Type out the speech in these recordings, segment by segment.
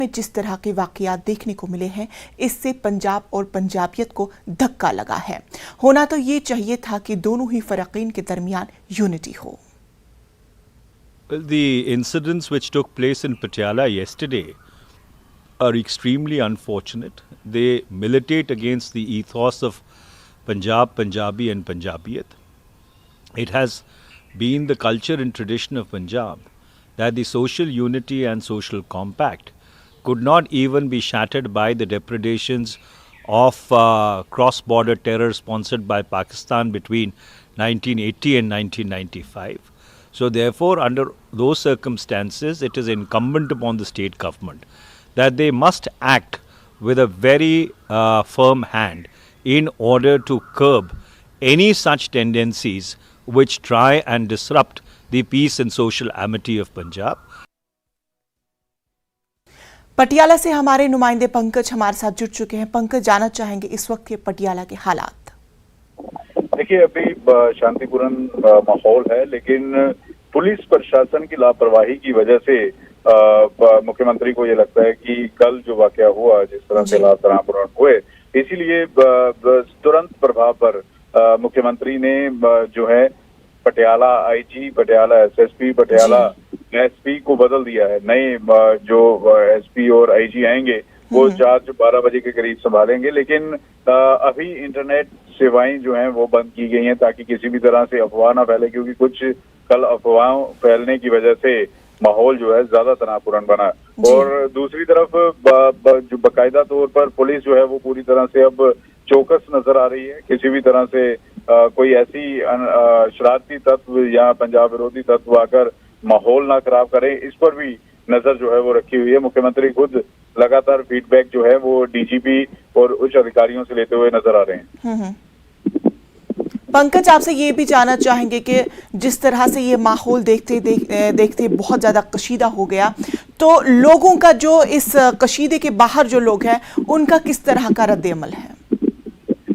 में जिस तरह के वाकयात देखने को मिले हैं, इससे पंजाब और पंजाबियत को धक्का लगा है। होना तो ये चाहिए था कि दोनों ही फरकीन के दरमियान यूनिटी हो। Well, the incidents which took place in Patiala yesterday are extremely unfortunate. They militate against the ethos of Punjab, Punjabi and Punjabiyat. It has been the culture and tradition of Punjab that the social unity and social compact could not even be shattered by the depredations of cross-border terror sponsored by Pakistan between 1980 and 1995. So therefore, under those circumstances, it is incumbent upon the state government that they must act with a very firm hand in order to curb any such tendencies which try and disrupt the peace and social amity of Punjab. Patiala से हमारे नुमाइंदे पंकज हमारे साथ जुड़ चुके हैं। पंकज, जानना चाहेंगे इस वक्त के पटियाला के हालात। देखिए, अभी शांतिपूर्ण माहौल है, लेकिन पुलिस प्रशासन की लापरवाही की वजह से मुख्यमंत्री को ये लगता है कि कल जो वाकया हुआ, जिस तरह से हालात तनावपूर्ण हुए, इसीलिए तुरंत प्रभाव पर मुख्यमंत्री ने जो है Patiala IG, Patiala SSP, Patiala SP को बदल दिया है। नए जो एसपी और आईजी आएंगे वो चार्ज 12 बजे के करीब संभालेंगे, लेकिन अभी इंटरनेट सेवाएं जो हैं वो बंद की गई हैं ताकि किसी भी तरह से अफवाह ना फैले, क्योंकि कुछ कल अफवाह फैलने की वजह से माहौल जो है ज्यादा तनावपूर्ण बना। और दूसरी तरफ जो बाकायदा तौर पर पुलिस जो है वो पूरी तरह से अब चौकस नजर आ रही है। किसी भी तरह से कोई ऐसी शरारती तत्व या पंजाब विरोधी तत्व आकर माहौल ना खराब करे, इस पर भी नजर जो है वो रखी हुई है। मुख्यमंत्री खुद लगातार फीडबैक जो है वो डीजीपी और उच्च अधिकारियों से लेते हुए नजर आ रहे हैं। पंकज, आपसे ये भी जानना चाहेंगे कि जिस तरह से ये माहौल देखते बहुत ज्यादा कशीदा हो गया, तो लोगों का जो इस कशीदे के बाहर जो लोग हैं उनका किस तरह का रद्द-ए-अमल है?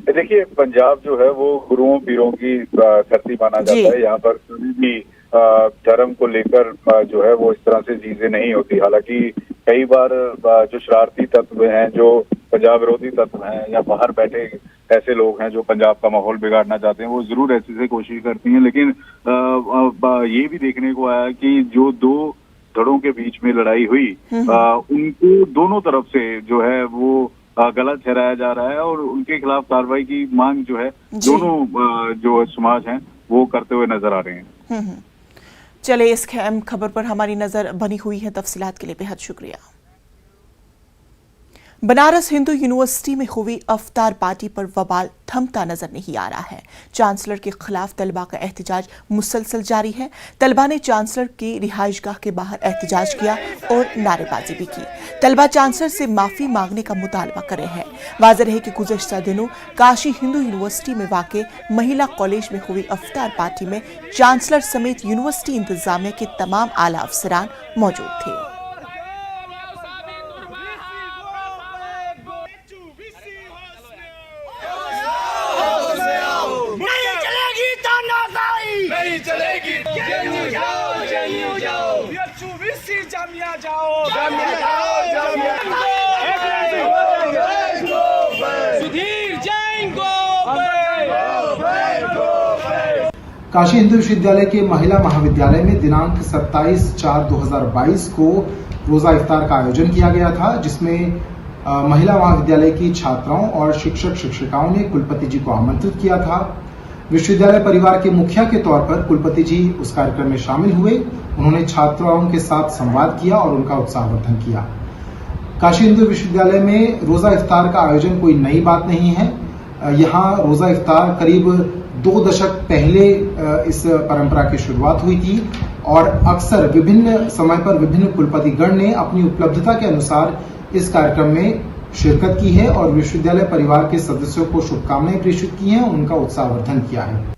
देखिए, पंजाब जो है वो गुरुओं पीरों की धरती माना जाता है। यहाँ पर कभी भी धर्म को लेकर जो है वो इस तरह से चीजें नहीं होती। हालांकि कई बार जो शरारती तत्व हैं, जो पंजाब विरोधी तत्व हैं, या बाहर बैठे ऐसे लोग हैं जो पंजाब का माहौल बिगाड़ना चाहते हैं, वो जरूर ऐसी से कोशिश करती हैं। लेकिन ये भी देखने को आया कि जो दो धड़ों के बीच में लड़ाई हुई, उनको दोनों तरफ से जो है वो गलत ठहराया जा रहा है और उनके खिलाफ कार्रवाई की मांग जो है दोनों जो समाज हैं वो करते हुए नजर आ रहे हैं। चले, इस खबर पर हमारी नजर बनी हुई है। तफसीलात के लिए बेहद शुक्रिया। बनारस हिंदू यूनिवर्सिटी में हुई अफ्तार पार्टी पर बवाल थमता नजर नहीं आ रहा है। चांसलर के खिलाफ तलबा का एहतजाज मुसलसल जारी है। तलबा ने चांसलर की रिहाइशगाह के बाहर एहतजाज किया और नारेबाजी भी की। तलबा चांसलर से माफी मांगने का मुतालबा कर रहे हैं। वाज़ेह है कि गुज़श्ता दिनों काशी हिंदू यूनिवर्सिटी में वाक़े महिला कॉलेज में हुई अफ्तार पार्टी में चांसलर समेत यूनिवर्सिटी इंतजामिया के तमाम आला अफसरान मौजूद थे। काशी हिंदू विश्वविद्यालय के महिला महाविद्यालय में दिनांक 27/4/2022 को रोजा इफ्तार का आयोजन किया गया था, जिसमें महिला महाविद्यालय की छात्राओं और शिक्षक शिक्षिकाओं ने कुलपति जी को आमंत्रित किया था। विश्वविद्यालय परिवार के मुखिया के तौर पर कुलपति जी उस कार्यक्रम में शामिल हुए। उन्होंने छात्राओं के साथ संवाद किया और उनका उत्साहवर्धन किया। काशी हिंदू विश्वविद्यालय में रोजा इफ्तार का आयोजन कोई नई बात नहीं है। यहाँ रोजा इफ्तार करीब 2 दशक पहले इस परंपरा की शुरुआत हुई थी और अक्सर विभिन्न समय पर विभिन्न कुलपतिगण ने अपनी उपलब्धता के अनुसार इस कार्यक्रम में शिरकत की है और विश्वविद्यालय परिवार के सदस्यों को शुभकामनाएं प्रेषित की हैं, उनका उत्साहवर्धन किया है।